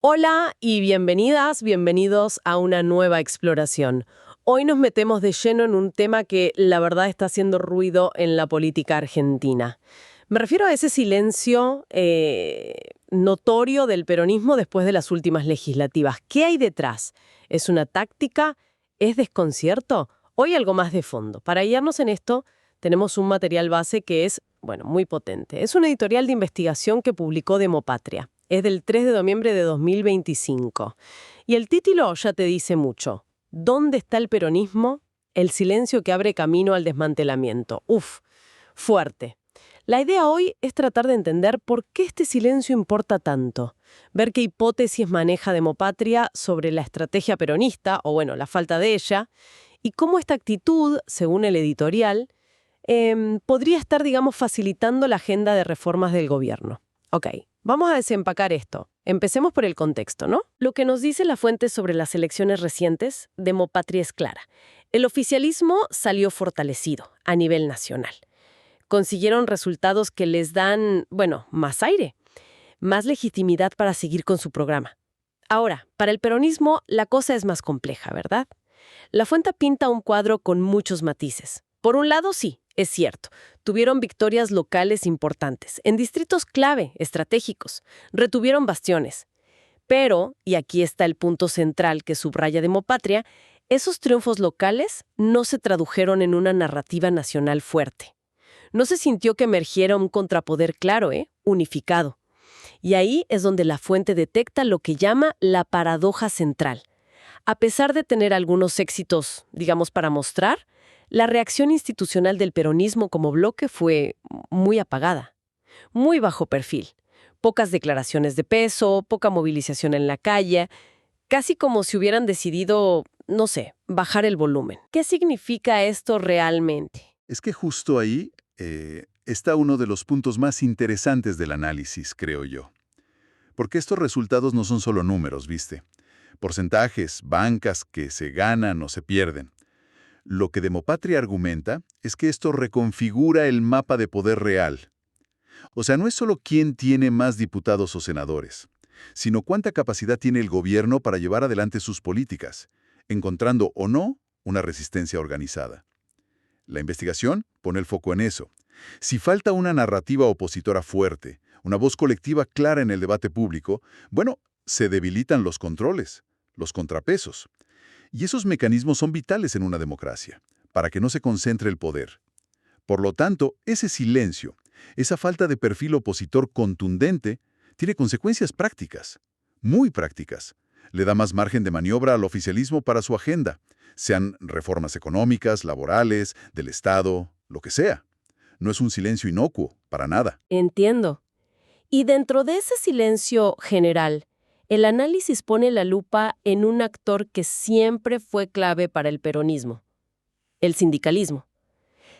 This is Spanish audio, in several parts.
Hola y bienvenidas, bienvenidos a una nueva exploración. Hoy nos metemos de lleno en un tema que la verdad está haciendo ruido en la política argentina. Me refiero a ese silencio notorio del peronismo después de las últimas legislativas. ¿Qué hay detrás? ¿Es una táctica? ¿Es desconcierto? ¿O hay algo más de fondo? Para guiarnos en esto, tenemos un material base que es, bueno, muy potente. Es un editorial de investigación que publicó Demopatria. Es del 3 de noviembre de 2025. Y el título ya te dice mucho. ¿Dónde está el peronismo? El silencio que abre camino al desmantelamiento. Uf, fuerte. La idea hoy es tratar de entender por qué este silencio importa tanto. Ver qué hipótesis maneja Demopatria sobre la estrategia peronista, o bueno, la falta de ella, y cómo esta actitud, según el editorial, podría estar, digamos, facilitando la agenda de reformas del gobierno. Ok, vamos a desempacar esto. Empecemos por el contexto, ¿no? Lo que nos dice la fuente sobre las elecciones recientes, Demopatria es clara. El oficialismo salió fortalecido a nivel nacional. Consiguieron resultados que les dan, bueno, más aire, más legitimidad para seguir con su programa. Ahora, para el peronismo la cosa es más compleja, ¿verdad? La fuente pinta un cuadro con muchos matices. Por un lado, sí, es cierto, tuvieron victorias locales importantes, en distritos clave, estratégicos, retuvieron bastiones. Pero, y aquí está el punto central que subraya Demopatria, esos triunfos locales no se tradujeron en una narrativa nacional fuerte. No se sintió que emergiera un contrapoder claro, unificado. Y ahí es donde la fuente detecta lo que llama la paradoja central. A pesar de tener algunos éxitos, digamos, para mostrar, la reacción institucional del peronismo como bloque fue muy apagada, muy bajo perfil. Pocas declaraciones de peso, poca movilización en la calle, casi como si hubieran decidido, no sé, bajar el volumen. ¿Qué significa esto realmente? Es que justo ahí está uno de los puntos más interesantes del análisis, creo yo. Porque estos resultados no son solo números, ¿viste? Porcentajes, bancas que se ganan o se pierden. Lo que Demopatria argumenta es que esto reconfigura el mapa de poder real. O sea, no es solo quién tiene más diputados o senadores, sino cuánta capacidad tiene el gobierno para llevar adelante sus políticas, encontrando o no una resistencia organizada. La investigación pone el foco en eso. Si falta una narrativa opositora fuerte, una voz colectiva clara en el debate público, bueno, se debilitan los controles, los contrapesos. Y esos mecanismos son vitales en una democracia, para que no se concentre el poder. Por lo tanto, ese silencio, esa falta de perfil opositor contundente, tiene consecuencias prácticas, muy prácticas. Le da más margen de maniobra al oficialismo para su agenda, sean reformas económicas, laborales, del Estado, lo que sea. No es un silencio inocuo, para nada. Entiendo. Y dentro de ese silencio general, el análisis pone la lupa en un actor que siempre fue clave para el peronismo, el sindicalismo.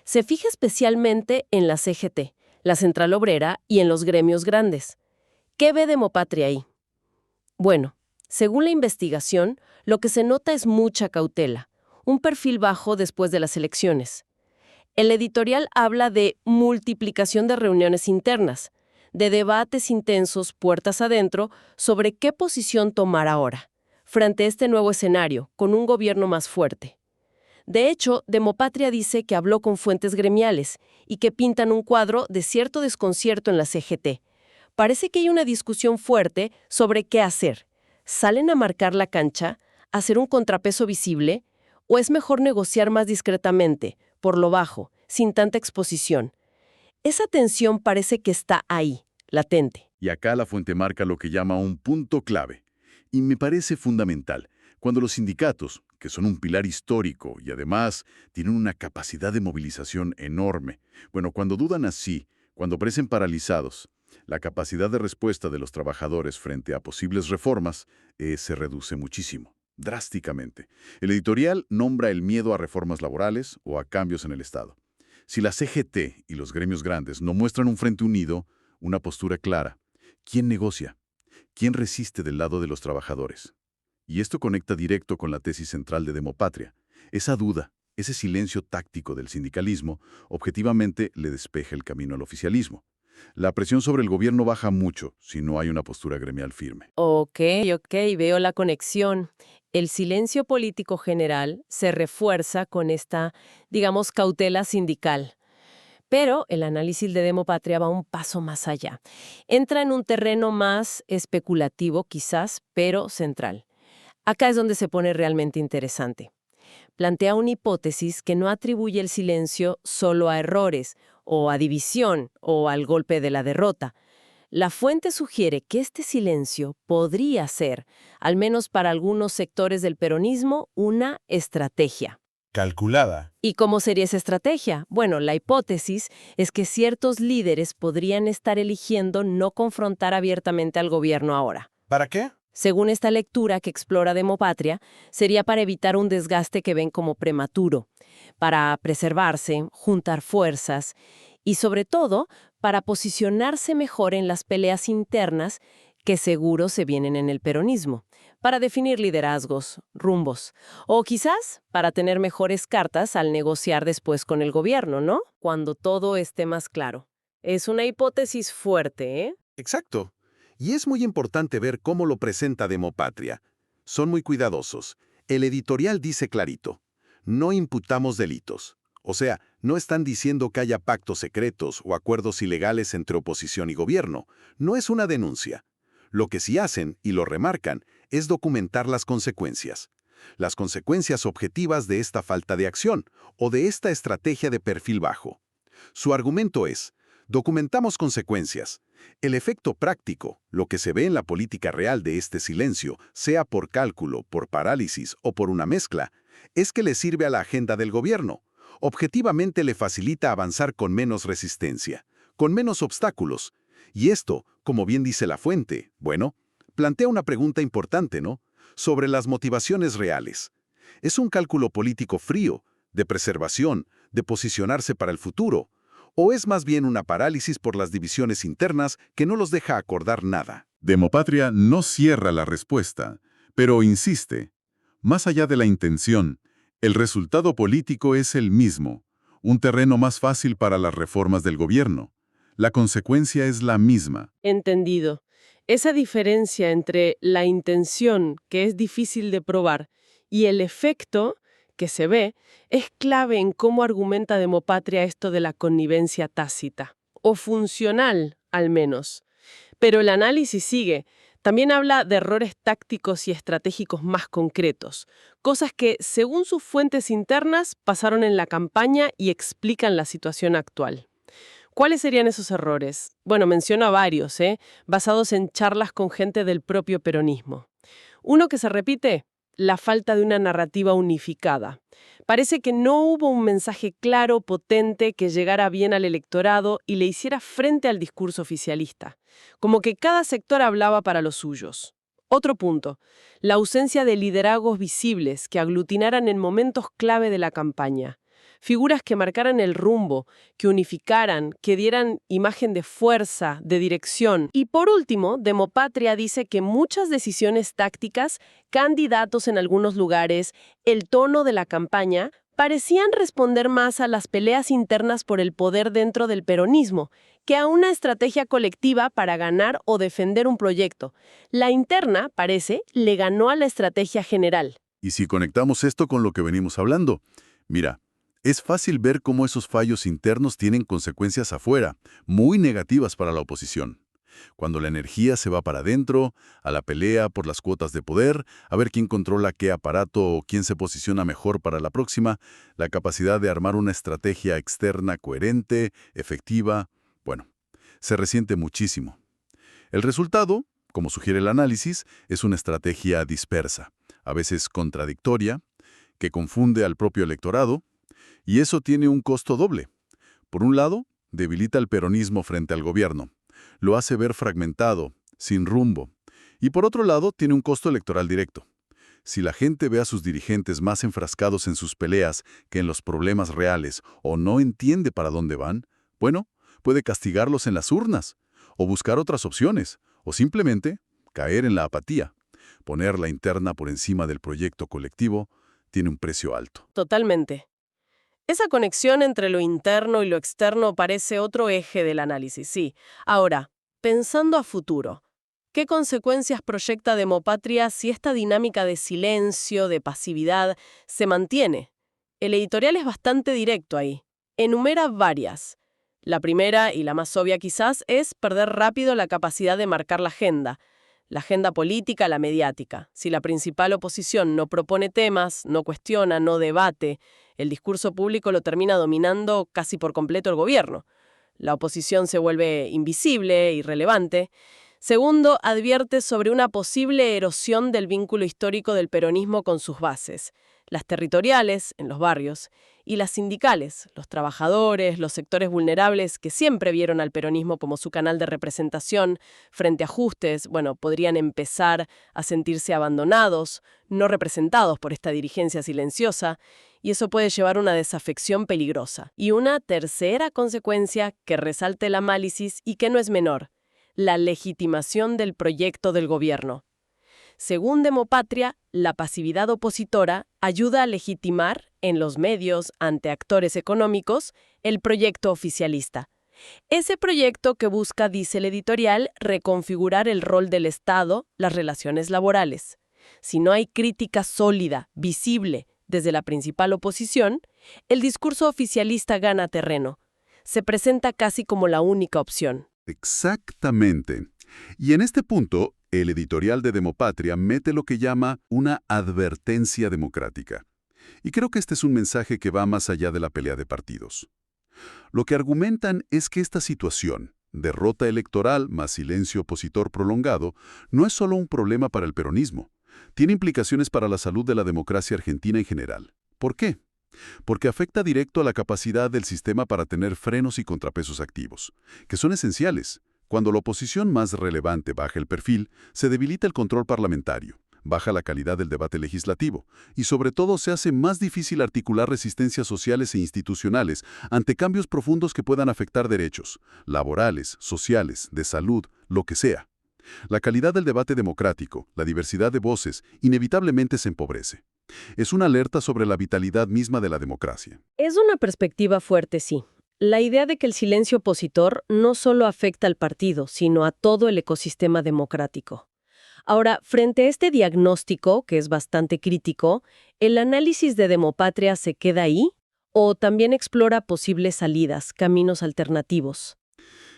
Se fija especialmente en la CGT, la Central Obrera y en los gremios grandes. ¿Qué ve Demopatria ahí? Bueno, según la investigación, lo que se nota es mucha cautela, un perfil bajo después de las elecciones. El editorial habla de multiplicación de reuniones internas, de debates intensos puertas adentro sobre qué posición tomar ahora, frente a este nuevo escenario, con un gobierno más fuerte. De hecho, Demopatria dice que habló con fuentes gremiales y que pintan un cuadro de cierto desconcierto en la CGT. Parece que hay una discusión fuerte sobre qué hacer. ¿Salen a marcar la cancha, hacer un contrapeso visible, o es mejor negociar más discretamente, por lo bajo, sin tanta exposición? Esa tensión parece que está ahí, latente. Y acá la fuente marca lo que llama un punto clave. Y me parece fundamental. Cuando los sindicatos, que son un pilar histórico y además tienen una capacidad de movilización enorme, bueno, cuando dudan así, cuando parecen paralizados, la capacidad de respuesta de los trabajadores frente a posibles reformas se reduce muchísimo, drásticamente. El editorial nombra el miedo a reformas laborales o a cambios en el Estado. Si la CGT y los gremios grandes no muestran un frente unido, una postura clara, ¿quién negocia? ¿Quién resiste del lado de los trabajadores? Y esto conecta directo con la tesis central de Demopatria. Esa duda, ese silencio táctico del sindicalismo, objetivamente le despeja el camino al oficialismo. La presión sobre el gobierno baja mucho si no hay una postura gremial firme. Ok, ok, veo la conexión. El silencio político general se refuerza con esta, digamos, cautela sindical. Pero el análisis de Demopatria va un paso más allá. Entra en un terreno más especulativo, quizás, pero central. Acá es donde se pone realmente interesante. Plantea una hipótesis que no atribuye el silencio solo a errores, o a división, o al golpe de la derrota. La fuente sugiere que este silencio podría ser, al menos para algunos sectores del peronismo, una estrategia. Calculada. ¿Y cómo sería esa estrategia? Bueno, la hipótesis es que ciertos líderes podrían estar eligiendo no confrontar abiertamente al gobierno ahora. ¿Para qué? Según esta lectura que explora Demopatria, sería para evitar un desgaste que ven como prematuro, para preservarse, juntar fuerzas y, sobre todo, para posicionarse mejor en las peleas internas que seguro se vienen en el peronismo, para definir liderazgos, rumbos, o quizás para tener mejores cartas al negociar después con el gobierno, ¿no? Cuando todo esté más claro. Es una hipótesis fuerte, ¿eh? Exacto. Y es muy importante ver cómo lo presenta Demopatria. Son muy cuidadosos. El editorial dice clarito, no imputamos delitos. O sea, no están diciendo que haya pactos secretos o acuerdos ilegales entre oposición y gobierno. No es una denuncia. Lo que sí hacen, y lo remarcan, es documentar las consecuencias. Las consecuencias objetivas de esta falta de acción o de esta estrategia de perfil bajo. Su argumento es, documentamos consecuencias. El efecto práctico, lo que se ve en la política real de este silencio, sea por cálculo, por parálisis o por una mezcla, es que le sirve a la agenda del gobierno. Objetivamente le facilita avanzar con menos resistencia, con menos obstáculos. Y esto, como bien dice la fuente, bueno, plantea una pregunta importante, ¿no? Sobre las motivaciones reales. ¿Es un cálculo político frío, de preservación, de posicionarse para el futuro? ¿O es más bien una parálisis por las divisiones internas que no los deja acordar nada? Demopatria no cierra la respuesta, pero insiste. Más allá de la intención, el resultado político es el mismo, un terreno más fácil para las reformas del gobierno. La consecuencia es la misma. Entendido. Esa diferencia entre la intención, que es difícil de probar, y el efecto, que se ve, es clave en cómo argumenta Demopatria esto de la connivencia tácita, o funcional, al menos. Pero el análisis sigue. También habla de errores tácticos y estratégicos más concretos, cosas que, según sus fuentes internas, pasaron en la campaña y explican la situación actual. ¿Cuáles serían esos errores? Bueno, menciona varios, basados en charlas con gente del propio peronismo. Uno que se repite, la falta de una narrativa unificada. Parece que no hubo un mensaje claro, potente, que llegara bien al electorado y le hiciera frente al discurso oficialista. Como que cada sector hablaba para los suyos. Otro punto, la ausencia de liderazgos visibles que aglutinaran en momentos clave de la campaña. Figuras que marcaran el rumbo, que unificaran, que dieran imagen de fuerza, de dirección. Y por último, Demopatria dice que muchas decisiones tácticas, candidatos en algunos lugares, el tono de la campaña, parecían responder más a las peleas internas por el poder dentro del peronismo, que a una estrategia colectiva para ganar o defender un proyecto. La interna, parece, le ganó a la estrategia general. Y si conectamos esto con lo que venimos hablando, mira, es fácil ver cómo esos fallos internos tienen consecuencias afuera, muy negativas para la oposición. Cuando la energía se va para adentro, a la pelea por las cuotas de poder, a ver quién controla qué aparato o quién se posiciona mejor para la próxima, la capacidad de armar una estrategia externa coherente, efectiva, bueno, se resiente muchísimo. El resultado, como sugiere el análisis, es una estrategia dispersa, a veces contradictoria, que confunde al propio electorado, y eso tiene un costo doble. Por un lado, debilita el peronismo frente al gobierno. Lo hace ver fragmentado, sin rumbo. Y por otro lado, tiene un costo electoral directo. Si la gente ve a sus dirigentes más enfrascados en sus peleas que en los problemas reales o no entiende para dónde van, bueno, puede castigarlos en las urnas, o buscar otras opciones, o simplemente caer en la apatía. Poner la interna por encima del proyecto colectivo tiene un precio alto. Totalmente. Esa conexión entre lo interno y lo externo parece otro eje del análisis, sí. Ahora, pensando a futuro, ¿qué consecuencias proyecta Demopatria si esta dinámica de silencio, de pasividad, se mantiene? El editorial es bastante directo ahí. Enumera varias. La primera, y la más obvia quizás, es perder rápido la capacidad de marcar la agenda política, la mediática. Si la principal oposición no propone temas, no cuestiona, no debate, el discurso público lo termina dominando casi por completo el gobierno. La oposición se vuelve invisible, irrelevante. Segundo, advierte sobre una posible erosión del vínculo histórico del peronismo con sus bases, las territoriales, en los barrios, y las sindicales, los trabajadores, los sectores vulnerables que siempre vieron al peronismo como su canal de representación frente a ajustes, podrían empezar a sentirse abandonados, no representados por esta dirigencia silenciosa, y eso puede llevar a una desafección peligrosa. Y una tercera consecuencia que resalta el análisis y que no es menor: la legitimación del proyecto del gobierno. Según Demopatria, la pasividad opositora ayuda a legitimar, en los medios, ante actores económicos, el proyecto oficialista. Ese proyecto que busca, dice el editorial, reconfigurar el rol del Estado, las relaciones laborales. Si no hay crítica sólida, visible, desde la principal oposición, el discurso oficialista gana terreno. Se presenta casi como la única opción. Exactamente. Y en este punto, el editorial de Demopatria mete lo que llama una advertencia democrática. Y creo que este es un mensaje que va más allá de la pelea de partidos. Lo que argumentan es que esta situación, derrota electoral más silencio opositor prolongado, no es solo un problema para el peronismo. Tiene implicaciones para la salud de la democracia argentina en general. ¿Por qué? Porque afecta directo a la capacidad del sistema para tener frenos y contrapesos activos, que son esenciales. Cuando la oposición más relevante baja el perfil, se debilita el control parlamentario, baja la calidad del debate legislativo y sobre todo se hace más difícil articular resistencias sociales e institucionales ante cambios profundos que puedan afectar derechos, laborales, sociales, de salud, lo que sea. La calidad del debate democrático, la diversidad de voces, inevitablemente se empobrece. Es una alerta sobre la vitalidad misma de la democracia. Es una perspectiva fuerte, sí. La idea de que el silencio opositor no solo afecta al partido, sino a todo el ecosistema democrático. Ahora, frente a este diagnóstico, que es bastante crítico, ¿el análisis de Demopatria se queda ahí? ¿O también explora posibles salidas, caminos alternativos?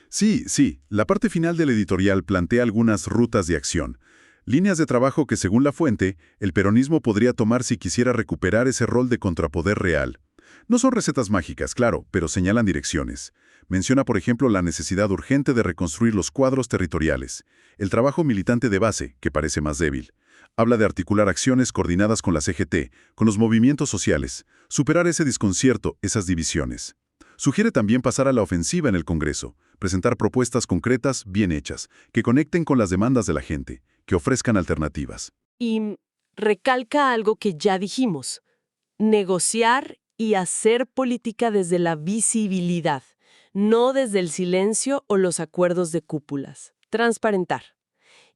Sí, la parte final del editorial plantea algunas rutas de acción, líneas de trabajo que, según la fuente, el peronismo podría tomar si quisiera recuperar ese rol de contrapoder real. No son recetas mágicas, claro, pero señalan direcciones. Menciona, por ejemplo, la necesidad urgente de reconstruir los cuadros territoriales, el trabajo militante de base, que parece más débil. Habla de articular acciones coordinadas con la CGT, con los movimientos sociales, superar ese desconcierto, esas divisiones. Sugiere también pasar a la ofensiva en el Congreso, presentar propuestas concretas, bien hechas, que conecten con las demandas de la gente, que ofrezcan alternativas. Y recalca algo que ya dijimos: negociar y hacer política desde la visibilidad, no desde el silencio o los acuerdos de cúpulas. Transparentar.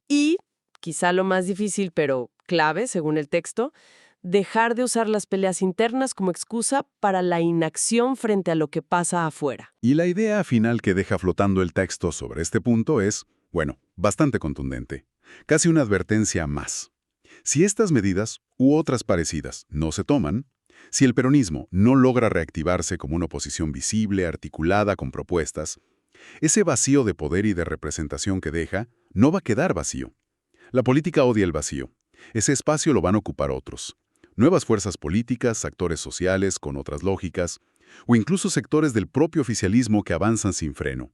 Y, quizá lo más difícil, pero clave, según el texto, dejar de usar las peleas internas como excusa para la inacción frente a lo que pasa afuera. Y la idea final que deja flotando el texto sobre este punto es, bastante contundente. Casi una advertencia más. Si estas medidas, u otras parecidas, no se toman, si el peronismo no logra reactivarse como una oposición visible, articulada con propuestas, ese vacío de poder y de representación que deja no va a quedar vacío. La política odia el vacío. Ese espacio lo van a ocupar otros. Nuevas fuerzas políticas, actores sociales con otras lógicas, o incluso sectores del propio oficialismo que avanzan sin freno.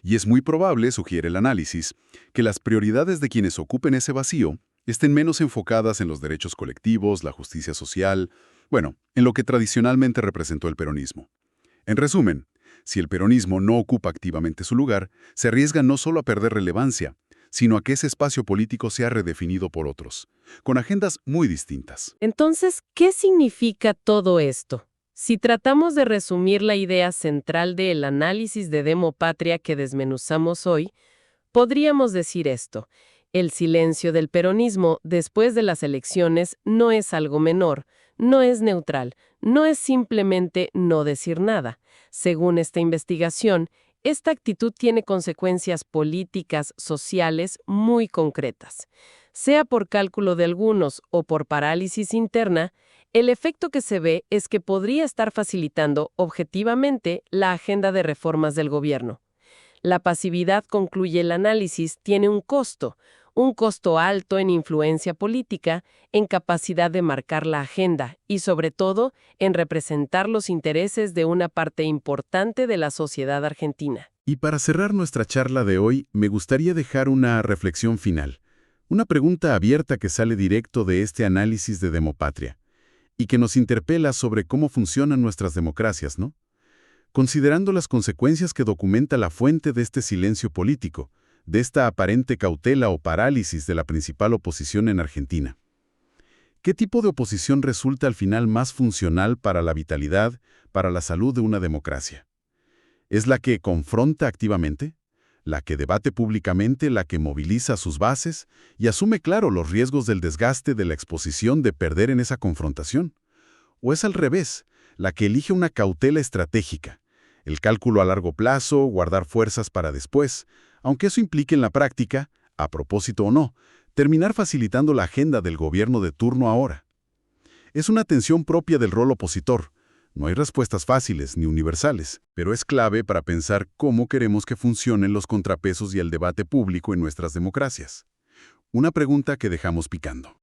Y es muy probable, sugiere el análisis, que las prioridades de quienes ocupen ese vacío estén menos enfocadas en los derechos colectivos, la justicia social, en lo que tradicionalmente representó el peronismo. En resumen, si el peronismo no ocupa activamente su lugar, se arriesga no solo a perder relevancia, sino a que ese espacio político sea redefinido por otros, con agendas muy distintas. Entonces, ¿qué significa todo esto? Si tratamos de resumir la idea central del análisis de Demopatria que desmenuzamos hoy, podríamos decir esto: El silencio del peronismo después de las elecciones no es algo menor, no es neutral, no es simplemente no decir nada. Según esta investigación, esta actitud tiene consecuencias políticas, sociales muy concretas. Sea por cálculo de algunos o por parálisis interna, el efecto que se ve es que podría estar facilitando objetivamente la agenda de reformas del gobierno. La pasividad, concluye el análisis, tiene un costo alto en influencia política, en capacidad de marcar la agenda y, sobre todo, en representar los intereses de una parte importante de la sociedad argentina. Y para cerrar nuestra charla de hoy, me gustaría dejar una reflexión final. Una pregunta abierta que sale directo de este análisis de Demopatria y que nos interpela sobre cómo funcionan nuestras democracias, ¿no? Considerando las consecuencias que documenta la fuente de este silencio político, de esta aparente cautela o parálisis de la principal oposición en Argentina. ¿Qué tipo de oposición resulta al final más funcional para la vitalidad, para la salud de una democracia? ¿Es la que confronta activamente? ¿La que debate públicamente, la que moviliza a sus bases y asume claro los riesgos del desgaste de la exposición de perder en esa confrontación? ¿O es al revés, la que elige una cautela estratégica, el cálculo a largo plazo, guardar fuerzas para después, aunque eso implique en la práctica, a propósito o no, terminar facilitando la agenda del gobierno de turno ahora? Es una tensión propia del rol opositor. No hay respuestas fáciles ni universales, pero es clave para pensar cómo queremos que funcionen los contrapesos y el debate público en nuestras democracias. Una pregunta que dejamos picando.